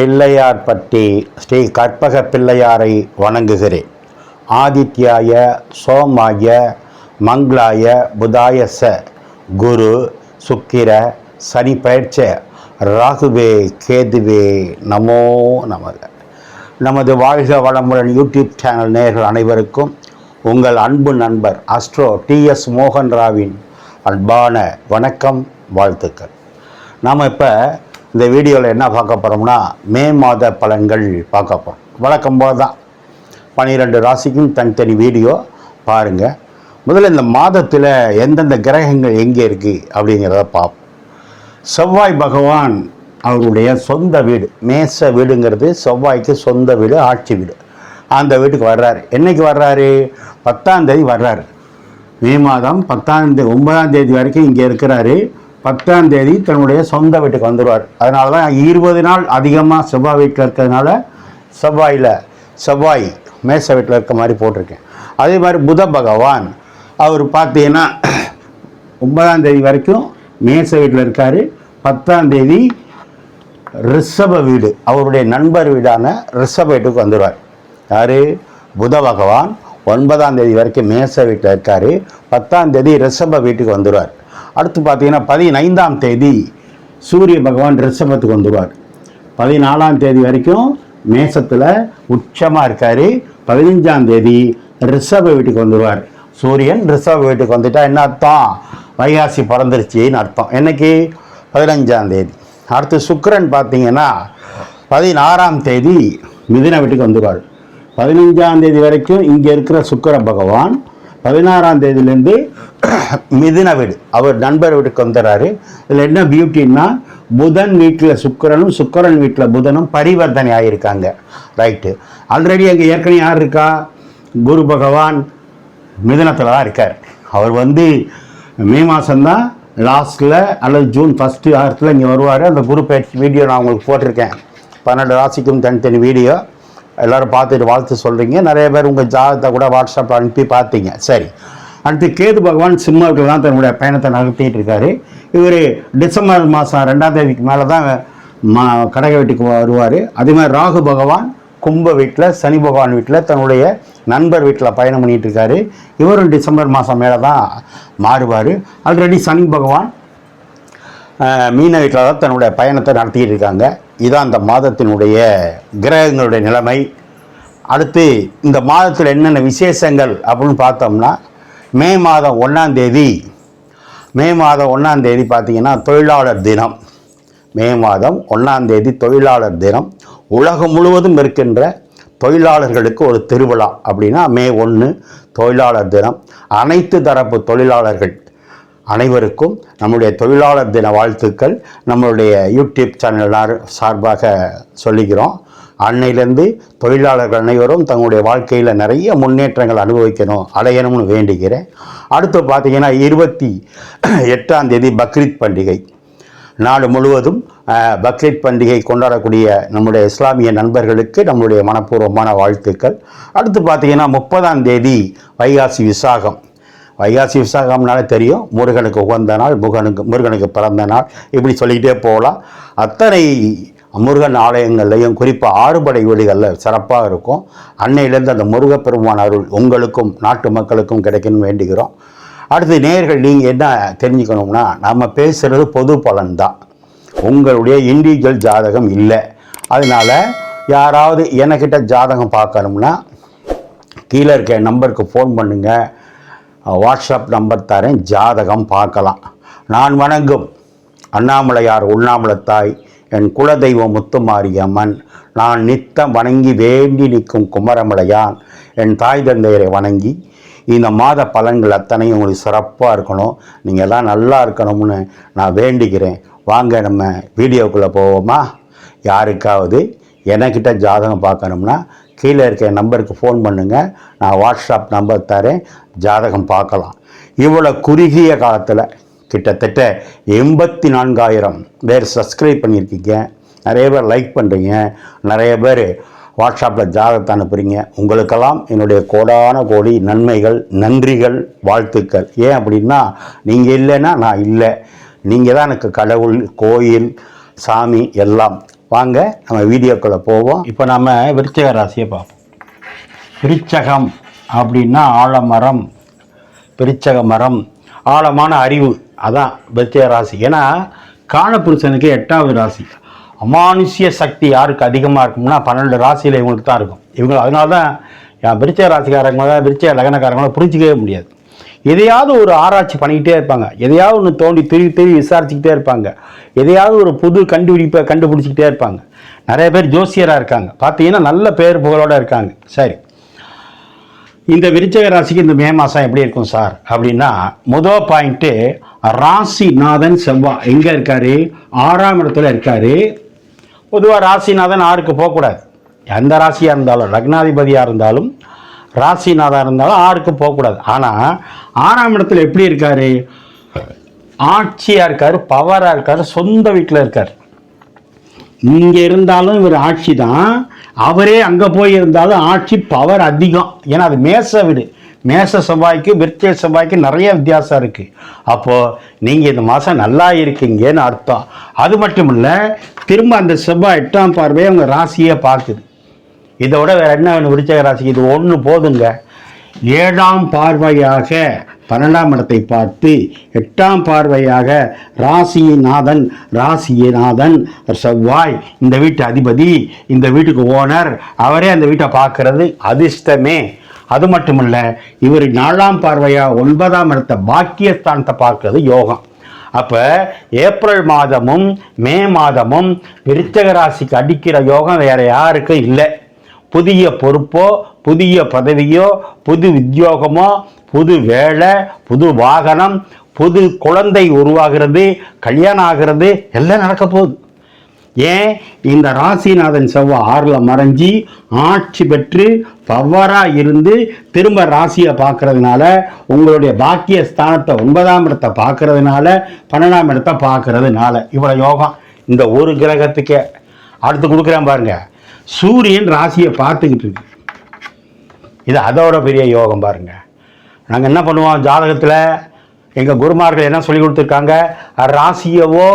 பிள்ளையார்பட்டி ஸ்ரீ கற்பக பிள்ளையாரை வணங்குகிறேன். ஆதித்யாய சோமாய மங்களாய புதாய ச குரு சுக்கிர சனி பயிற்ச ராகுவே கேதுவே நமோ நமக. நமது வாழ்க வளமுடன் யூடியூப் சேனல் நேயர்கள் அனைவருக்கும் உங்கள் அன்பு நண்பர் அஸ்ட்ரோ TS மோகன் ராவின் அன்பான வணக்கம், வாழ்த்துக்கள். நாம் இப்போ இந்த வீடியோவில் என்ன பார்க்க போகிறோம்னா, மே மாத பலன்கள் பார்க்க போகிறோம். வழக்கம் போல் தான் 12 ராசிக்கும் தனித்தனி வீடியோ பாருங்கள். முதல்ல இந்த மாதத்தில் எந்தெந்த கிரகங்கள் எங்கே இருக்குது அப்படிங்கிறத பார்ப்போம். செவ்வாய் பகவான் அவருடைய சொந்த வீடு, மேச வீடுங்கிறது செவ்வாய்க்கு சொந்த வீடு, ஆட்சி வீடு. அந்த வீட்டுக்கு வர்றாரு. என்றைக்கு வர்றாரு? 10ஆம் தேதி வர்றாரு. மே மாதம் 9ஆம் தேதி வரைக்கும் இங்கே இருக்கிறாரு. 10ஆம் தேதி தன்னுடைய சொந்த வீட்டுக்கு வந்துடுவார். அதனால தான் 20 நாள் அதிகமாக செவ்வாய் வீட்டில் இருக்கிறதுனால செவ்வாய் மேச வீட்டில் இருக்க மாதிரி போட்டிருக்கேன். அதே மாதிரி புத பகவான் அவர் பார்த்தீங்கன்னா 9ஆம் தேதி வரைக்கும் மேச வீட்டில் இருக்கார். 10ஆம் தேதி ரிஷப வீடு, அவருடைய நண்பர் வீடான ரிஷப வீட்டுக்கு வந்துடுவார். யார்? புத பகவான் 9ஆம் தேதி வரைக்கும் மேச வீட்டில் இருக்கார். 10ஆம் தேதி ரிஷப வீட்டுக்கு வந்துடுவார். அடுத்து பார்த்தீங்கன்னா 15ஆம் தேதி சூரிய பகவான் ரிஷபத்துக்கு வந்துடுவார். 14ஆம் தேதி வரைக்கும் மேசத்தில் உச்சமாக இருக்கார். 15ஆம் தேதி ரிஷப வீட்டுக்கு வந்துடுவார். சூரியன் ரிஷப வீட்டுக்கு வந்துட்டால் என்ன அர்த்தம்? வைகாசி பிறந்துருச்சின்னு அர்த்தம். என்னைக்கு? 15ஆம் தேதி. அடுத்து சுக்கிரன் பார்த்தீங்கன்னா 16ஆம் தேதி மிதுன வீட்டுக்கு வந்துடுவார். 15ஆம் தேதி வரைக்கும் இங்கே இருக்கிற சுக்கிர பகவான் 16ஆம் தேதியிலேருந்து மிதுன வீடு, அவர் நண்பர் வீட்டுக்கு வந்துடுறாரு. இதில் என்ன பியூட்டின்னா, புதன் வீட்டில் சுக்கிரனும் சுக்கிரன் வீட்டில் புதனும் பரிவர்த்தனை ஆகியிருக்காங்க. ரைட்டு. ஆல்ரெடி அங்கே ஏற்கனவே யார் இருக்கா? குரு பகவான் மிதுனத்தில் தான் இருக்கார். அவர் மே மாதம்தான் லாஸ்ட்டில் அல்லது ஜூன் ஃபஸ்ட்டு வாரத்தில் இங்கே வருவார். அந்த குரு பயிற்சி வீடியோ நான் உங்களுக்கு போட்டிருக்கேன். 12 ராசிக்கும் தனித்தனி வீடியோ. எல்லோரும் பார்த்துட்டு வாழ்த்து சொல்கிறீங்க. நிறைய பேர் உங்கள் ஜாதகத்தை கூட வாட்ஸ்அப்பில் அனுப்பி பார்த்தீங்க. சரி. அடுத்து கேது பகவான் சிம்மத்தில் தான் தன்னுடைய பயணத்தை நடத்திட்டு இருக்காரு. இவர் டிசம்பர் மாதம் 2ஆம் தேதிக்கு மேலே தான் கடக வீட்டுக்கு வருவார். அதே மாதிரி ராகு பகவான் கும்ப வீட்டில், சனி பகவான் வீட்டில், தன்னுடைய நண்பர் வீட்டில் பயணம் பண்ணிகிட்டு இருக்காரு. இவரும் டிசம்பர் மாதம் மேலே தான் மாறுவார். ஆல்ரெடி சனி பகவான் மீன வீட்டில் தான் தன்னுடைய பயணத்தை நடத்திக்கிட்டு இருக்காங்க. இதுதான் இந்த மாதத்தினுடைய கிரகங்களுடைய நிலைமை. அடுத்து இந்த மாதத்தில் என்னென்ன விசேஷங்கள் அப்படின்னு பார்த்தோம்னா, மே மாதம் 1ஆம் தேதி பார்த்தீங்கன்னா தொழிலாளர் தினம். மே மாதம் 1ஆம் தேதி தொழிலாளர் தினம். உலகம் முழுவதும் இருக்கின்ற தொழிலாளர்களுக்கு ஒரு திருவிழா. அப்படின்னா மே 1 தொழிலாளர் தினம். அனைத்து தரப்பு தொழிலாளர்கள் அனைவருக்கும் நம்முடைய தொழிலாளர் தின வாழ்த்துக்கள் நம்மளுடைய யூடியூப் சேனல் சார்பாக சொல்லிக்கிறோம். அன்னையிலேருந்து தொழிலாளர்கள் அனைவரும் தங்களுடைய வாழ்க்கையில் நிறைய முன்னேற்றங்கள் அடையணும்னு வேண்டிக்கிறேன். அடுத்து பார்த்தீங்கன்னா 28ஆம் தேதி பக்ரீத் பண்டிகை. நாடு முழுவதும் பக்ரீத் பண்டிகை கொண்டாடக்கூடிய நம்முடைய இஸ்லாமிய நண்பர்களுக்கு நம்முடைய மனப்பூர்வமான வாழ்த்துக்கள். அடுத்து பார்த்தீங்கன்னா 30ஆம் தேதி வைகாசி விசாகம். வைகாசி விசாகம்னாலே தெரியும், முருகனுக்கு உகந்த நாள், முருகனுக்கு பிறந்த நாள், இப்படி சொல்லிக்கிட்டே போகலாம். அத்தனை முருகன் ஆலயங்கள்லையும் குறிப்பாக 6 படை வீடுகளில் சிறப்பாக இருக்கும். அன்னையிலேருந்து அந்த முருகப்பெருமான் அருள் உங்களுக்கும் நாட்டு மக்களுக்கும் கிடைக்கணும்னு வேண்டுகிறோம். அடுத்து நேயர்கள் நீங்கள் என்ன தெரிஞ்சுக்கணும்னா, நம்ம பேசுகிறது பொது பலன் தான், உங்களுடைய இண்டிவிஜுவல் ஜாதகம் இல்லை. அதனால் யாராவது எனக்கிட்ட ஜாதகம் பார்க்கணும்னா கீழே இருக்க நம்பருக்கு ஃபோன் பண்ணுங்கள். வாட்ஸ்அப் நம்பர் தரேன், ஜாதகம் பார்க்கலாம். நான் வணங்கும் அண்ணாமலையார் உண்ணாமலத்தாய், என் குலதெய்வம் முத்துமாரியம்மன், நான் நித்தம் வணங்கி வேண்டி நிற்கும் குமரமலையான், என் தாய் தந்தையரை வணங்கி இந்த மாத பலன்கள் அத்தனையும் உங்களுக்கு சிறப்பாக இருக்கணும், நீங்கள் எல்லாம் நல்லா இருக்கணும்னு நான் வேண்டிக்கிறேன். வாங்க நம்ம வீடியோக்குள்ளே போவோமா? யாருக்காவது எனக்கிட்ட ஜாதகம் பார்க்கணும்னா கீழே இருக்க நம்பருக்கு ஃபோன் பண்ணுங்கள். நான் வாட்ஸ்அப் நம்பர் தரேன், ஜாதகம் பார்க்கலாம். இவ்வளோ குறுகிய காலத்தில் கிட்டத்தட்ட 84,000 பேர் சப்ஸ்கிரைப் பண்ணியிருக்கீங்க. நிறைய பேர் லைக் பண்ணுறீங்க, நிறைய பேர் வாட்ஸ்அப்பில் ஜாதகத்தை அனுப்புகிறீங்க. உங்களுக்கெல்லாம் என்னுடைய கோடான கோடி நன்மைகள், நன்றிகள், வாழ்த்துக்கள். ஏன் அப்படின்னா, நீங்கள் இல்லைன்னா நான் இல்லை. நீங்கள் தான் எனக்கு கடவுள், கோயில், சாமி எல்லாம். வாங்க நம்ம வீடியோக்குள்ளே போவோம். இப்போ நம்ம விருச்சிக ராசியை பார்ப்போம். விருச்சகம் அப்படின்னா ஆலமரம், விருச்சக மரம், ஆழமான அறிவு, அதான் விருச்சிக ராசி. ஏன்னா காலபுருஷனுக்கு 8வது ராசி. அமானுஷ்ய சக்தி யாருக்கு அதிகமாக இருக்கும்னா 12 ராசியில் இவங்களுக்கு தான் இருக்கும். இவங்க அதனால தான் என் விருச்சிக ராசிக்காரங்கள விருச்சிக லக்னக்காரங்கள புரிஞ்சிக்கவே முடியாது. எதையாவது ஒரு ஆராய்ச்சி பண்ணிக்கிட்டே இருப்பாங்க, எதையாவது ஒன்று தோண்டி திருவி விசாரிச்சுக்கிட்டே இருப்பாங்க, எதையாவது ஒரு புது கண்டுபிடிப்பை கண்டுபிடிச்சிக்கிட்டே இருப்பாங்க. நிறைய பேர் ஜோசியராக இருக்காங்க, பார்த்தீங்கன்னா நல்ல பேர் புகழோடு இருக்காங்க. சரி, இந்த விருச்சிக ராசிக்கு இந்த மே மாதம் எப்படி இருக்கும் சார் அப்படின்னா, முதல் பாயிண்ட்டு ராசிநாதன் செவ்வாய் எங்கே இருக்காரு? 6ஆம் இடத்துல இருக்காரு. பொதுவாக ராசிநாதன் 6க்கு போகக்கூடாது. எந்த ராசியாக இருந்தாலும், லக்னாதிபதியாக இருந்தாலும், ராசிநாதா இருந்தாலும் 6க்கு போகக்கூடாது. ஆனால் 6ஆம் இடத்துல எப்படி இருக்காரு? ஆட்சியாக இருக்கார், பவராக இருக்கார், சொந்த வீட்டில் இருக்கார். இங்கே இருந்தாலும் இவர் ஆட்சி தான், அவரே அங்கே போய் இருந்தாலும் ஆட்சி பவர் அதிகம். ஏன்னா அது மேச வீடு. மேச செவ்வாய்க்கு விருச்சிக செவ்வாய்க்கு நிறைய வித்தியாசம் இருக்குது. அப்போது நீங்கள் இந்த மாதம் நல்லா இருக்கீங்கன்னு அர்த்தம். அது மட்டும் இல்லை, திரும்ப அந்த செவ்வாய் 8ஆம் பார்வையை அவங்க ராசியை பார்க்குது. இதை விட வேறு என்ன வேணும் விருச்சிக ராசிக்கு? இது ஒன்று போதுங்க. 7ஆம் பார்வையாக 12ஆம் இடத்தை பார்த்து 8ஆம் பார்வையாக ராசிநாதன் செவ்வாய், இந்த வீட்டு அதிபதி, இந்த வீட்டுக்கு ஓனர், அவரே அந்த வீட்டை பார்க்கறது அதிர்ஷ்டமே. அது மட்டும் இல்லை, இவர் 4ஆம் பார்வையாக 9ஆம் இடத்தை பாக்கியஸ்தானத்தை பார்க்கறது யோகம். அப்போ ஏப்ரல் மாதமும் மே மாதமும் விருச்சிக ராசிக்கு அடிக்கிற யோகம் வேற யாருக்கும் இல்லை. புதிய பொறுப்போ, புதிய பதவியோ, புது உத்தியோகமோ, புது வேலை, புது வாகனம், புது குழந்தை உருவாகிறது, கல்யாணம் ஆகிறது, எல்லாம் நடக்க போகுது. ஏன்? இந்த ராசிநாதன் செவ்வாய் 6ல் மறைஞ்சி ஆட்சி பெற்று பவராக இருந்து திரும்ப ராசியை பார்க்கறதுனால, உங்களுடைய பாக்கிய ஸ்தானத்தை 9ஆம் இடத்தை பார்க்கறதுனால, 12ஆம் இடத்தை பார்க்கறதுனால இவ்வளோ யோகம் இந்த ஒரு கிரகத்துக்கே. அடுத்து கொடுக்குறேன் பாருங்க, சூரியன் ராசியை பார்த்துக்கிட்டு இருக்கு. இது அதோட பெரிய யோகம் பாருங்க. நாங்கள் என்ன பண்ணுவோம் ஜாதகத்தில், எங்கள் குருமார்கள் என்ன சொல்லி கொடுத்துருக்காங்க? ராசியவோ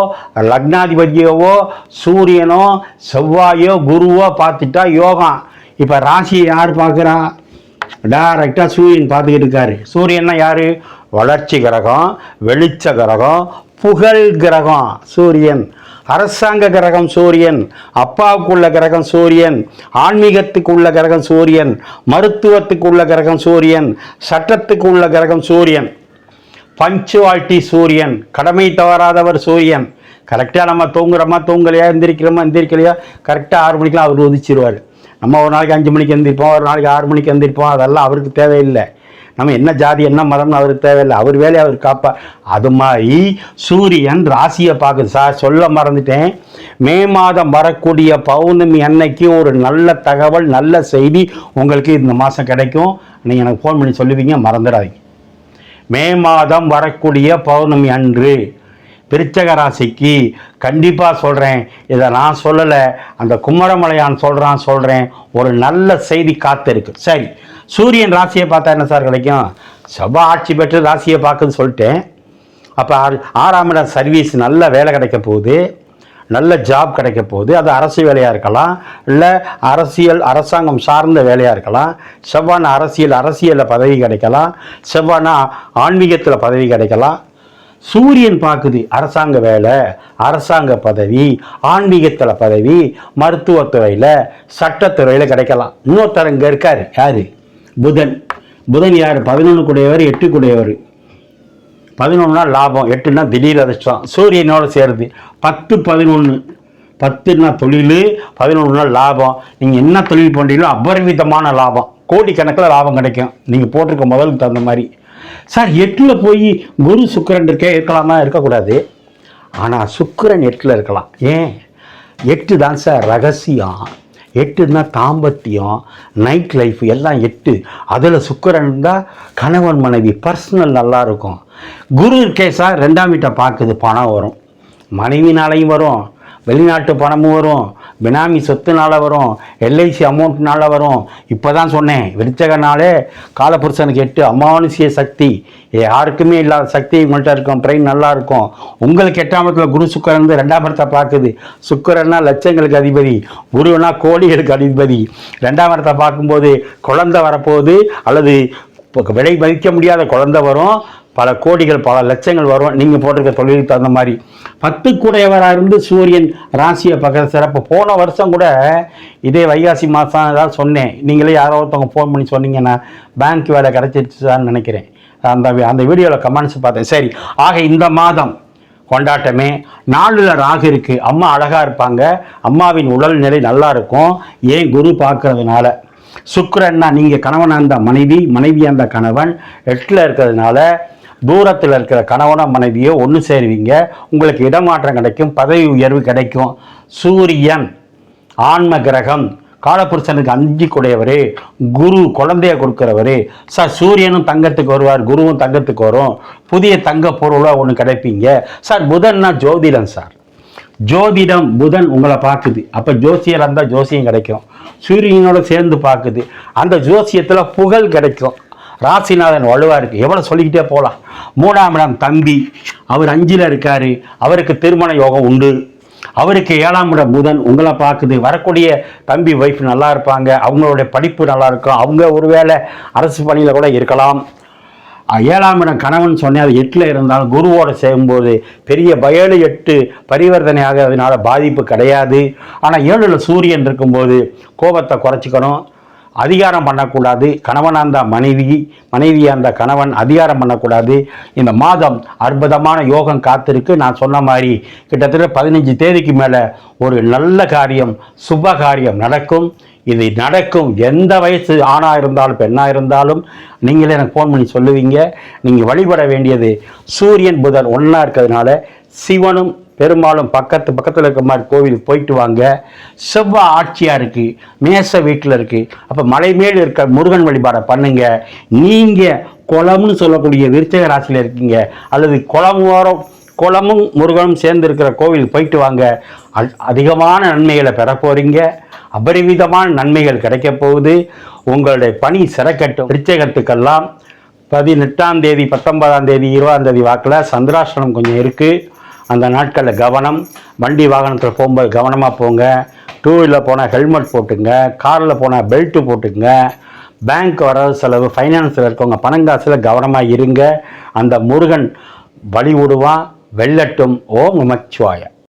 லக்னாதிபதியவோ சூரியனோ செவ்வாயோ குருவோ பார்த்துட்டா யோகம். இப்போ ராசியை யார் பார்க்குறா? டைரக்டாக சூரியன் பார்த்துக்கிட்டு இருக்காரு. சூரியன்னா யார்? வளர்ச்சி கிரகம், வெளிச்ச கிரகம், புகழ் கிரகம் சூரியன். அரசாங்க கிரகம் சூரியன், அப்பாவுக்குள்ள கிரகம் சூரியன், ஆன்மீகத்துக்கு உள்ள கிரகம் சூரியன், மருத்துவத்துக்கு உள்ள கிரகம் சூரியன், சட்டத்துக்கு உள்ள கிரகம் சூரியன், பஞ்சுவாலிட்டி சூரியன், கடமை தவறாதவர் சூரியன். கரெக்டாக நம்ம தூங்கலையா எந்திரிக்கலையா கரெக்டாக 6 மணிக்கெலாம் அவர் உதிச்சிருவார். நம்ம ஒரு நாளைக்கு 5 மணிக்கு எந்திரிப்போம், ஒரு நாளைக்கு 6 மணிக்கு எந்திரிப்போம். அதெல்லாம் அவருக்கு தேவையில்லை. நம்ம என்ன ஜாதி என்ன மதம்னு அவருக்கு தேவையில்லை, அவர் வேலையை அவர் காப்பா. அது மாதிரி சூரியன் ராசியை பார்க்குது. சார் சொல்ல மறந்துட்டேன், மே மாதம் வரக்கூடிய பௌர்ணமி அன்னைக்கு ஒரு நல்ல தகவல், நல்ல செய்தி உங்களுக்கு இந்த மாதம் கிடைக்கும். நீங்கள் எனக்கு ஃபோன் பண்ணி சொல்லுவீங்க, மறந்துடாதீங்க. மே மாதம் வரக்கூடிய பௌர்ணமி அன்று விருச்சிக ராசிக்கு கண்டிப்பாக சொல்கிறேன். இதை நான் சொல்லலை, அந்த குமரமலையான் சொல்கிறேன். ஒரு நல்ல செய்தி காத்து இருக்கு. சரி, சூரியன் ராசியை பார்த்தா என்ன சார் கிடைக்கும்? செவ்வாய் ஆட்சி பெற்று ராசியை பார்க்குன்னு சொல்லிட்டேன். அப்போ 6ஆம் இடம் சர்வீஸ், நல்ல வேலை கிடைக்க போகுது, நல்ல ஜாப் கிடைக்க போகுது. அது அரசு வேலையாக இருக்கலாம், இல்லை அரசாங்கம் சார்ந்த வேலையாக இருக்கலாம். செவ்வாய்னா அரசியலில் பதவி கிடைக்கலாம், சவ்வாய்னா ஆன்மீகத்தில் பதவி கிடைக்கலாம். சூரியன் பார்க்குது அரசாங்க வேலை, அரசாங்க பதவி, ஆன்மீகத்தில் பதவி, மருத்துவத்துறையில், சட்டத்துறையில் கிடைக்கலாம். இன்னொருத்தர் இங்கே இருக்கார், யார்? புதன் யார்? 11 கூடையவர், 8 கூடையவர். 11னா லாபம், 8னா திடீர் அதிர்ஷ்டம். சூரியனோடு சேருது 10 11. 10னா தொழில், 11னா லாபம். நீங்கள் என்ன தொழில் பண்ணுறீங்களோ அபரிமிதமான லாபம், கோடிக்கணக்கில் லாபம் கிடைக்கும் நீங்கள் போட்டிருக்க முதலுக்கு தகுந்த மாதிரி. சார் 8ல் போய் குரு சுக்கிரன் இருக்கலாமா? இருக்கக்கூடாது. ஆனால் சுக்கிரன் 8ல் இருக்கலாம். ஏன்? 8 தான் சார் ரகசியம். 8னா தாம்பத்தியம், நைட் லைஃப் எல்லாம் 8. அதில் சுக்கிரன் இருந்தால் கணவன் மனைவி பர்சனல் நல்லா இருக்கும். குரு இருக்கே சார் 2ஆம் வீட்டை பார்க்குது, பணம் வரும், மனைவினாலையும் வரும், வெளிநாட்டு பணமும் வரும், பினாமி சொத்துனால வரும், எல்ஐசி அமௌண்ட்னால வரும். இப்போ தான் சொன்னேன், விருச்சகனாலே காலபுருஷனுக்கு 8 அமானுஷ்ய சக்தி, யாருக்குமே இல்லாத சக்தி உங்கள்கிட்ட இருக்கும். பிரெயின் நல்லா இருக்கும். உங்களுக்கு 8ஆம் இடத்துல குரு சுக்கிரன் வந்து 2ஆம் இடத்தை பார்க்குது. சுக்கிரன்னா லட்சங்களுக்கு அதிபதி, குருனா கோடிகளுக்கு அதிபதி. 2ஆம் இடத்தை பார்க்கும்போது குழந்தை வரப்போகுது, அல்லது விலை மதிக்க முடியாத குழந்தை வரும், பல கோடிகள் பல லட்சங்கள் வரும். நீங்கள் போட்டிருக்க தொழிலுக்கு தகுந்த மாதிரி 10 கூடையவராக இருந்து சூரியன் ராசியை பார்க்குற சிறப்பு. போன வருஷம் கூட இதே வைகாசி மாதம் ஏதாவது சொன்னேன், நீங்களே யாரோ ஒருத்தவங்க ஃபோன் பண்ணி சொன்னீங்கன்னா பேங்க் வேலை கிடச்சிருச்சுதான்னு நினைக்கிறேன். அந்த வீடியோவில் கமெண்ட்ஸ் பார்த்தேன். சரி, ஆக இந்த மாதம் கொண்டாட்டமே. 4ல் ராகு இருக்குது. அம்மா அழகாக இருப்பாங்க, அம்மாவின் உடல்நிலை நல்லா இருக்கும். ஏன் குரு பார்க்கறதுனால. சுக்கிரன்னா நீங்கள் கணவனாக இருந்த மனைவி, மனைவியாக இருந்த கணவன் 8ல் இருக்கிறதுனால தூரத்தில் இருக்கிற கணவனோ மனைவியோ ஒன்று சேருவீங்க. உங்களுக்கு இடமாற்றம் கிடைக்கும், பதவி உயர்வு கிடைக்கும். சூரியன் ஆன்ம கிரகம், காலபுருஷனுக்கு 5 கூடையவர், குரு குழந்தைய கொடுக்குறவர். சார் சூரியனும் தங்கத்துக்கு வருவார், குருவும் தங்கத்துக்கு வரும், புதிய தங்க பொருளாக ஒன்று கிடைப்பீங்க. சார் புதன்னா ஜோதிடம். சார் ஜோதிடம் புதன் உங்களை பார்க்குது, அப்போ ஜோசியர் இருந்தால் ஜோசியம் கிடைக்கும். சூரியனோட சேர்ந்து பார்க்குது, அந்த ஜோசியத்தில் புகழ் கிடைக்கும். ராசிநாதன் வலுவாக இருக்குது, எவ்வளோ சொல்லிக்கிட்டே போகலாம். 3ஆம் இடம் தம்பி, அவர் 5ல் இருக்கார், அவருக்கு திருமண யோகம் உண்டு. அவருக்கு 7ஆம் இடம் புதன் உங்களை பார்க்குது. வரக்கூடிய தம்பி ஒய்ஃப் நல்லா இருப்பாங்க, அவங்களுடைய படிப்பு நல்லா இருக்கும், அவங்க ஒருவேளை அரசு பணியில் கூட இருக்கலாம். 7ஆம் இடம் கணவன் சொன்னேன், அது 8ல் இருந்தாலும் குருவோடு சேரும்போது பெரிய 7-8 பரிவர்த்தனை ஆகிறதுனால பாதிப்பு கிடையாது. ஆனால் 7ல் சூரியன் இருக்கும்போது கோபத்தை குறைச்சிக்கணும், அதிகாரம் பண்ணக்கூடாது. கணவனாக இருந்தால் மனைவியாக இருந்தால் கணவன் அதிகாரம் பண்ணக்கூடாது. இந்த மாதம் அற்புதமான யோகம் காத்திருக்கு. நான் சொன்ன மாதிரி கிட்டத்தட்ட 15 தேதிக்கு மேலே ஒரு நல்ல காரியம், சுப காரியம் நடக்கும். இது நடக்கும். எந்த வயசு ஆணாக இருந்தாலும் பெண்ணாக இருந்தாலும் நீங்களே எனக்கு ஃபோன் பண்ணி சொல்லுவீங்க. நீங்கள் வழிபட வேண்டியது சூரியன் புதன் ஒன்றா இருக்கிறதுனால சிவனும் பெரும்பாலும் பக்கத்தில் இருக்கிற மாதிரி கோவிலுக்கு போயிட்டு வாங்க. செவ்வாய் ஆட்சியாக இருக்குது, மேச வீட்டில் இருக்குது. அப்போ மலை மேல் இருக்க முருகன் வழிபாடை பண்ணுங்க. நீங்கள் குளம்னு சொல்லக்கூடிய விருச்சிக ராசியில் இருக்கீங்க, அல்லது குளமும் முருகனும் சேர்ந்து இருக்கிற கோவிலுக்கு போயிட்டு வாங்க. அதிகமான நன்மைகளை பெற போகிறீங்க. அபரிவிதமான நன்மைகள் கிடைக்க போகுது. உங்களுடைய பணி சிறக்கட்டும். விருச்சிகத்துக்கெல்லாம் 18ஆம் தேதி 19ஆம் தேதி 20ஆம் தேதி வாக்கில் சந்திராஷ்டமம் கொஞ்சம் இருக்குது. அந்த நாட்களில் கவனம். வண்டி வாகனத்தில் போகும்போது கவனமாக போங்க. 2 வீலரில் போனால் ஹெல்மெட் போட்டுங்க, காரில் போனால் பெல்ட்டு போட்டுங்க. பேங்க் வரவு செலவு, ஃபைனான்ஸில் இருக்கவங்க பணங்காசில் கவனமாக இருங்க. அந்த முருகன் வழி விடுவான். வெல்லட்டும். ஓம் நமச்சிவாய.